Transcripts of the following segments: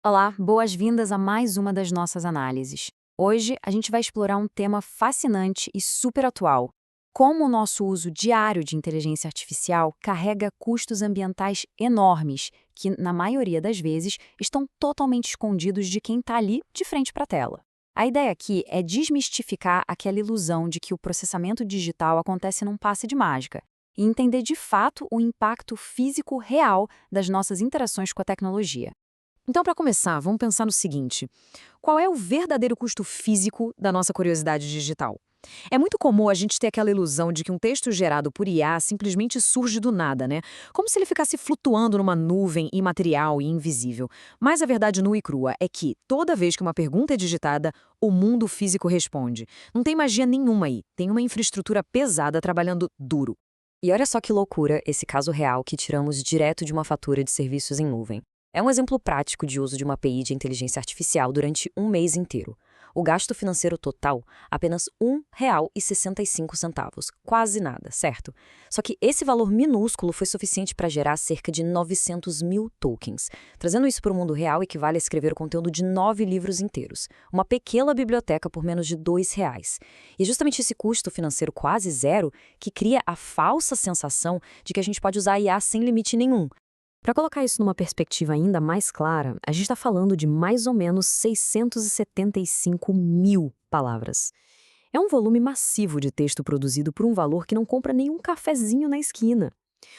Olá, boas-vindas a mais uma das nossas análises. Hoje a gente vai explorar um tema fascinante e super atual: como o nosso uso diário de inteligência artificial carrega custos ambientais enormes, que, na maioria das vezes, estão totalmente escondidos de quem está ali de frente para a tela. A ideia aqui é desmistificar aquela ilusão de que o processamento digital acontece num passe de mágica e entender de fato o impacto físico real das nossas interações com a tecnologia. Então, para começar, vamos pensar no seguinte: qual é o verdadeiro custo físico da nossa curiosidade digital? É muito comum a gente ter aquela ilusão de que um texto gerado por IA simplesmente surge do nada, né? Como se ele ficasse flutuando numa nuvem imaterial e invisível. Mas a verdade nua e crua é que, toda vez que uma pergunta é digitada, o mundo físico responde. Não tem magia nenhuma aí, tem uma infraestrutura pesada trabalhando duro. E olha só que loucura esse caso real que tiramos direto de uma fatura de serviços em nuvem. É um exemplo prático de uso de uma API de inteligência artificial durante um mês inteiro. O gasto financeiro total, apenas R$ 1,65, quase nada, certo? Só que esse valor minúsculo foi suficiente para gerar cerca de 900 mil tokens. Trazendo isso para o mundo real equivale a escrever o conteúdo de 9 livros inteiros, uma pequena biblioteca por menos de R$ 2. E é justamente esse custo financeiro quase zero que cria a falsa sensação de que a gente pode usar a IA sem limite nenhum. Para colocar isso numa perspectiva ainda mais clara, a gente está falando de mais ou menos 675 mil palavras. É um volume massivo de texto produzido por um valor que não compra nenhum cafezinho na esquina.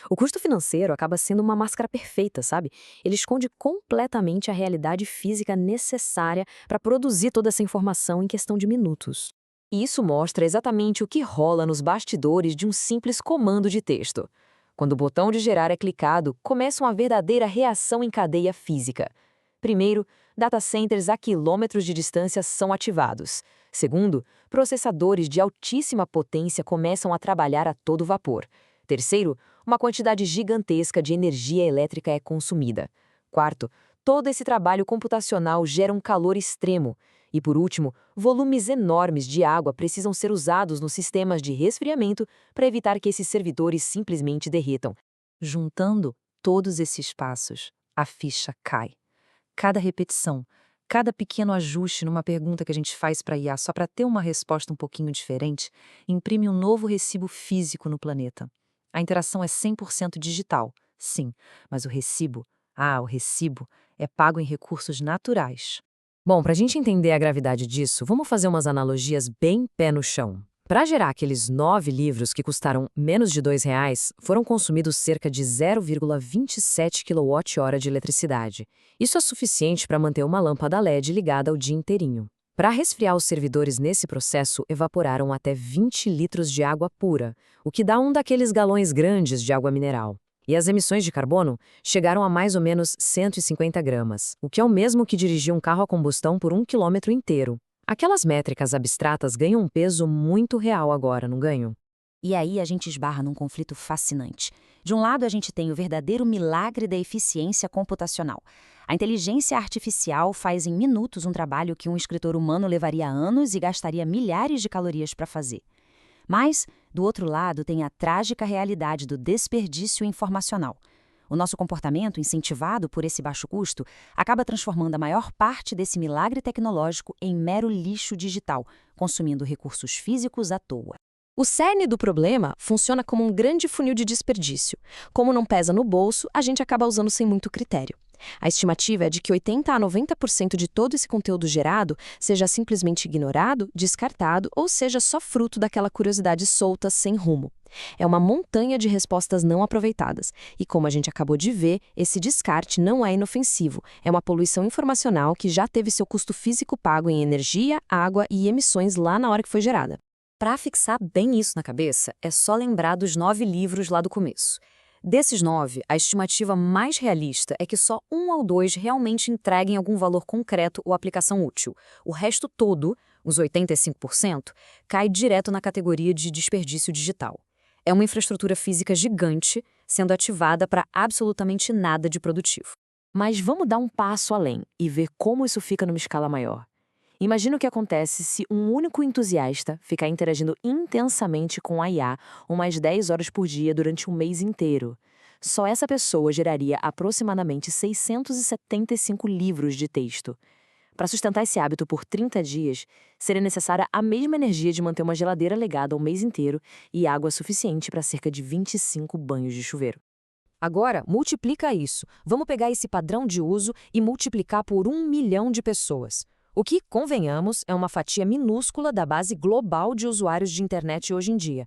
O custo financeiro acaba sendo uma máscara perfeita, sabe? Ele esconde completamente a realidade física necessária para produzir toda essa informação em questão de minutos. E isso mostra exatamente o que rola nos bastidores de um simples comando de texto. Quando o botão de gerar é clicado, começa uma verdadeira reação em cadeia física. Primeiro, data centers a quilômetros de distância são ativados. Segundo, processadores de altíssima potência começam a trabalhar a todo vapor. Terceiro, uma quantidade gigantesca de energia elétrica é consumida. Quarto, todo esse trabalho computacional gera um calor extremo. E por último, volumes enormes de água precisam ser usados nos sistemas de resfriamento para evitar que esses servidores simplesmente derretam. Juntando todos esses passos, a ficha cai. Cada repetição, cada pequeno ajuste numa pergunta que a gente faz para a IA só para ter uma resposta um pouquinho diferente, imprime um novo recibo físico no planeta. A interação é 100% digital, sim, mas o recibo é pago em recursos naturais. Bom, para a gente entender a gravidade disso, vamos fazer umas analogias bem pé no chão. Para gerar aqueles 9 livros que custaram menos de R$ 2, foram consumidos cerca de 0,27 kWh de eletricidade. Isso é suficiente para manter uma lâmpada LED ligada o dia inteirinho. Para resfriar os servidores nesse processo, evaporaram até 20 litros de água pura, o que dá um daqueles galões grandes de água mineral. E as emissões de carbono chegaram a mais ou menos 150 gramas, o que é o mesmo que dirigir um carro a combustão por 1 quilômetro inteiro. Aquelas métricas abstratas ganham um peso muito real agora, não ganham? E aí a gente esbarra num conflito fascinante. De um lado, a gente tem o verdadeiro milagre da eficiência computacional. A inteligência artificial faz em minutos um trabalho que um escritor humano levaria anos e gastaria milhares de calorias para fazer. Mas, do outro lado, tem a trágica realidade do desperdício informacional. O nosso comportamento, incentivado por esse baixo custo, acaba transformando a maior parte desse milagre tecnológico em mero lixo digital, consumindo recursos físicos à toa. O cerne do problema funciona como um grande funil de desperdício. Como não pesa no bolso, a gente acaba usando sem muito critério. A estimativa é de que 80 a 90% de todo esse conteúdo gerado seja simplesmente ignorado, descartado ou seja só fruto daquela curiosidade solta sem rumo. É uma montanha de respostas não aproveitadas. E como a gente acabou de ver, esse descarte não é inofensivo. É uma poluição informacional que já teve seu custo físico pago em energia, água e emissões lá na hora que foi gerada. Para fixar bem isso na cabeça, é só lembrar dos 9 livros lá do começo. Desses 9, a estimativa mais realista é que só 1 ou 2 realmente entreguem algum valor concreto ou aplicação útil. O resto todo, os 85%, cai direto na categoria de desperdício digital. É uma infraestrutura física gigante sendo ativada para absolutamente nada de produtivo. Mas vamos dar um passo além e ver como isso fica numa escala maior. Imagina o que acontece se um único entusiasta ficar interagindo intensamente com a IA umas 10 horas por dia durante um mês inteiro. Só essa pessoa geraria aproximadamente 675 livros de texto. Para sustentar esse hábito por 30 dias, seria necessária a mesma energia de manter uma geladeira ligada o mês inteiro e água suficiente para cerca de 25 banhos de chuveiro. Agora, multiplica isso. Vamos pegar esse padrão de uso e multiplicar por 1 milhão de pessoas. O que, convenhamos, é uma fatia minúscula da base global de usuários de internet hoje em dia.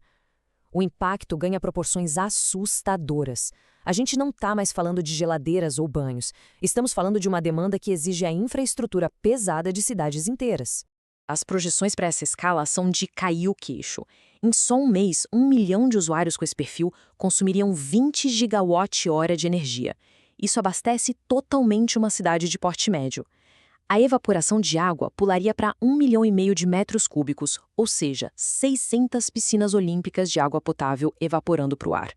O impacto ganha proporções assustadoras. A gente não está mais falando de geladeiras ou banhos. Estamos falando de uma demanda que exige a infraestrutura pesada de cidades inteiras. As projeções para essa escala são de cair o queixo. Em só um mês, 1 milhão de usuários com esse perfil consumiriam 20 gigawatt-hora de energia. Isso abastece totalmente uma cidade de porte médio. A evaporação de água pularia para 1,5 milhão de metros cúbicos, ou seja, 600 piscinas olímpicas de água potável evaporando para o ar.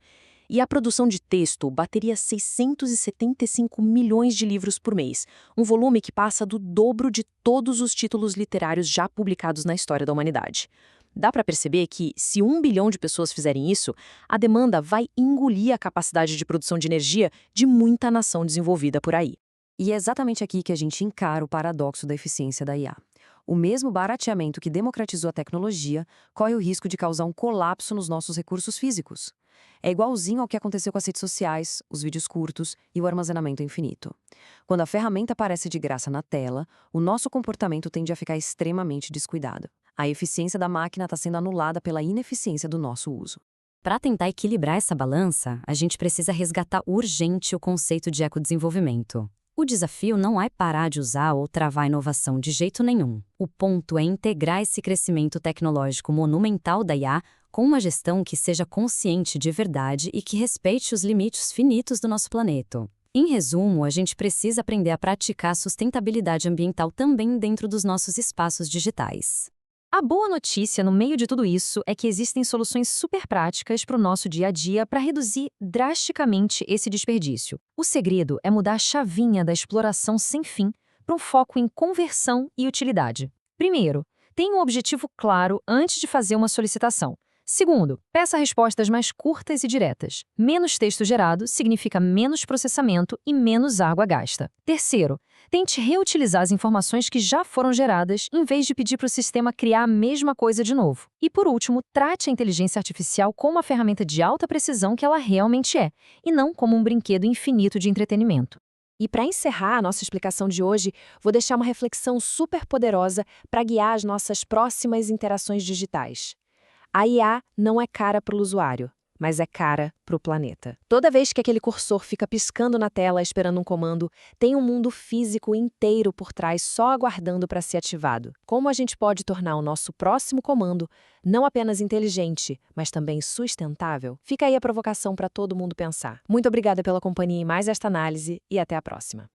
E a produção de texto bateria 675 milhões de livros por mês, um volume que passa do dobro de todos os títulos literários já publicados na história da humanidade. Dá para perceber que, se 1 bilhão de pessoas fizerem isso, a demanda vai engolir a capacidade de produção de energia de muita nação desenvolvida por aí. E é exatamente aqui que a gente encara o paradoxo da eficiência da IA. O mesmo barateamento que democratizou a tecnologia corre o risco de causar um colapso nos nossos recursos físicos. É igualzinho ao que aconteceu com as redes sociais, os vídeos curtos e o armazenamento infinito. Quando a ferramenta aparece de graça na tela, o nosso comportamento tende a ficar extremamente descuidado. A eficiência da máquina está sendo anulada pela ineficiência do nosso uso. Para tentar equilibrar essa balança, a gente precisa resgatar urgente o conceito de ecodesenvolvimento. O desafio não é parar de usar ou travar a inovação de jeito nenhum. O ponto é integrar esse crescimento tecnológico monumental da IA com uma gestão que seja consciente de verdade e que respeite os limites finitos do nosso planeta. Em resumo, a gente precisa aprender a praticar a sustentabilidade ambiental também dentro dos nossos espaços digitais. A boa notícia no meio de tudo isso é que existem soluções super práticas para o nosso dia a dia para reduzir drasticamente esse desperdício. O segredo é mudar a chavinha da exploração sem fim para um foco em conversão e utilidade. Primeiro, tenha um objetivo claro antes de fazer uma solicitação. Segundo, peça respostas mais curtas e diretas. Menos texto gerado significa menos processamento e menos água gasta. Terceiro, tente reutilizar as informações que já foram geradas em vez de pedir para o sistema criar a mesma coisa de novo. E por último, trate a inteligência artificial como uma ferramenta de alta precisão que ela realmente é, e não como um brinquedo infinito de entretenimento. E para encerrar a nossa explicação de hoje, vou deixar uma reflexão super poderosa para guiar as nossas próximas interações digitais. A IA não é cara para o usuário, mas é cara para o planeta. Toda vez que aquele cursor fica piscando na tela esperando um comando, tem um mundo físico inteiro por trás só aguardando para ser ativado. Como a gente pode tornar o nosso próximo comando não apenas inteligente, mas também sustentável? Fica aí a provocação para todo mundo pensar. Muito obrigada pela companhia em mais esta análise e até a próxima.